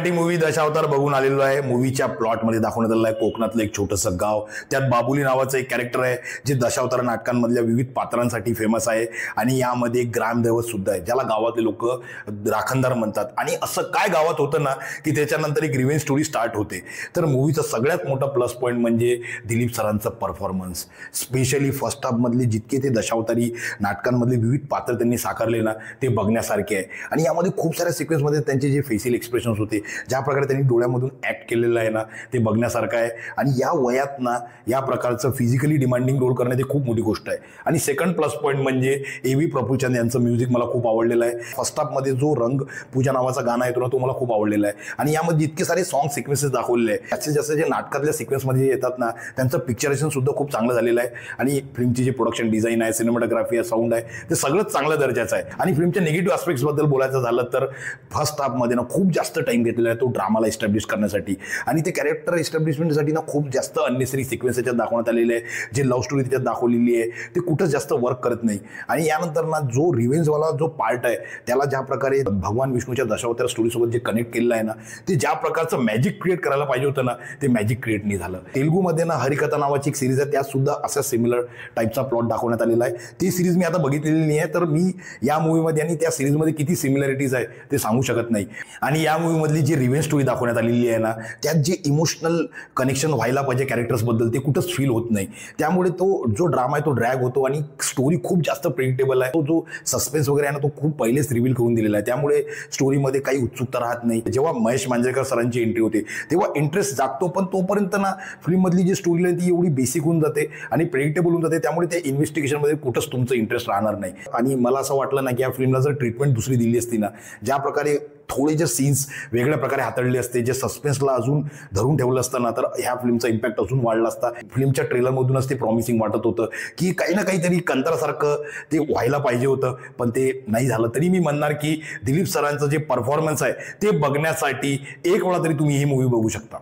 Marathi movie दशावतार बघून आलेलो आहे। मूवीच्या प्लॉटमध्ये दाखवण्यात आलेलं आहे कोकणातलं एक छोटंसं गाव, त्यात बाबुली नावाचं एक कॅरेक्टर आहे जे दशावतार नाटकांमधल्या विविध पात्रांसाठी फेमस आहे आणि यामध्ये एक ग्रामदैवत सुद्धा आहे ज्याला गावातले लोक राखणदार म्हणतात। आणि असं काय गावात होतं ना की त्याच्यानंतर एक रिव्हेंज स्टोरी स्टार्ट होते। तर मूवीचा सगळ्यात मोठा प्लस पॉईंट म्हणजे दिलीप सरांचं परफॉर्मन्स, स्पेशली फर्स्ट हाफ मधले जितके ते दशावतारी नाटकांमधले विविध पात्र त्यांनी साकारले ना ते बघण्यासारखे आहे। आणि यामध्ये खूप साऱ्या सिक्वेन्समध्ये त्यांचे जे फेशियल एक्सप्रेशन्स होते, ज्या प्रकारे त्यांनी डोळ्यामधून ऍक्ट केलेलं आहे ना ते बघण्यासारखं आहे। आणि या वयात ना या प्रकारचं फिजिकली डिमांडिंग रोल करणे ते खूप मोठी गोष्ट आहे। आणि सेकंड प्लस पॉईंट म्हणजे ए.व्ही. प्रभुचंद यांचं म्युझिक मला खूप आवडलेलं आहे। फर्स्ट हाफ मध्ये जो रंग पूजा नावाचा गाणं आहे तो मला खूप आवडलेला आहे। आणि यामध्ये इतके सारे सॉन्ग सिक्वेन्सेस दाखवलेले आहे, जास्तीत जास्त जे नाटकातल्या सिक्वेन्समध्ये येतात ना त्यांचं पिक्चरेशन सुद्धा खूप चांगलं झालेलं आहे। आणि फिल्मची जे प्रोडक्शन डिझाईन आहे, सिनेमॅटोग्राफी आहे, साऊंड आहे, ते सगळंच चांगल्या दर्जाचं आहे। आणि फिल्मच्या निगेटिव्ह आस्पेक्ट्स बद्दल बोलायचं झालं तर फर्स्ट हाफ मध्ये ना खूप जास्त टाइम घेतलेला आहे तो ड्रामाला एस्टॅब्लिश करण्यासाठी। आणि ते कॅरेक्टर एस्टॅब्लिशमेंटसाठी ना खूप जास्त अननेसरी सिक्वेन्स याच्यात दाखवण्यात आलेले आहे। जे लव्ह स्टोरी त्याच्यात दाखवलेली आहे ते कुठंच जास्त वर्क करत नाही। आणि यानंतर ना जो रिव्हेंजवाला जो पार्ट आहे त्याला ज्या प्रकारे भगवान विष्णूच्या दशावतार स्टोरीसोबत जे कनेक्ट केलेलं आहे ना ते ज्या प्रकारचं मॅजिक क्रिएट करायला पाहिजे होतं ना ते मॅजिक क्रिएट नाही झालं। तेलुगूमध्ये ना हरिकथा नावाची एक सिरीज आहे, त्यात सुद्धा अशा सिमिलर टाईपचा प्लॉट दाखवण्यात आलेला आहे। ती सिरीज मी आता बघितलेली नाही आहे, तर मी या मूवीमध्ये आणि त्या सिरीजमध्ये किती सिमिलॅरिटीज आहे ते सांगू शकत नाही। आणि या मूवीमधली जी रिव्हेंज स्टोरी दाखवण्यात आलेली आहे ना त्यात जे इमोशनल कनेक्शन व्हायला पाहिजे कॅरेक्टर्सबद्दल ते कुठंच फील होत नाही। त्यामुळे तो जो ड्रामा आहे तो ड्रॅग होतो आणि स्टोरी खूप जास्त प्रेडिक्टेबल आहे। तो जो सस्पेन्स वगैरे आहे ना तो खूप पहिलेच रिव्हील करून दिलेला आहे, त्यामुळे स्टोरीमध्ये काही उत्सुकता राहत नाही। जेव्हा महेश मांजरेकर सरांची एंट्री होते तेव्हा इंटरेस्ट जागतो, पण तोपर्यंत ना फिल्ममधली जी स्टोरी आहे ती एवढी बेसिक होऊन जाते आणि प्रेडिक्टेबल होऊन जाते, त्यामुळे त्या इन्व्हेस्टिगेशनमध्ये कुठंच तुमचं इंटरेस्ट राहणार नाही। आणि मला असं वाटलं ना की या फिल्मला जर ट्रीटमेंट दुसरी दिली असती ना, ज्या प्रकारे थोडे जे सीन्स वेगळ्या प्रकारे हाताळले असते, जे सस्पेन्सला अजून धरून ठेवलं असतं ना तर ह्या फिल्मचा इम्पॅक्ट अजून वाढला असता। फिल्मच्या ट्रेलरमधूनच ते प्रॉमिसिंग वाटत होतं की काही ना काहीतरी कंत्रासारखं ते व्हायला पाहिजे होतं, पण ते नाही झालं। तरी मी म्हणणार की दिलीप सरांचं जे परफॉर्मन्स आहे ते बघण्यासाठी एक वेळा तरी तुम्ही ही मूवी बघू शकता।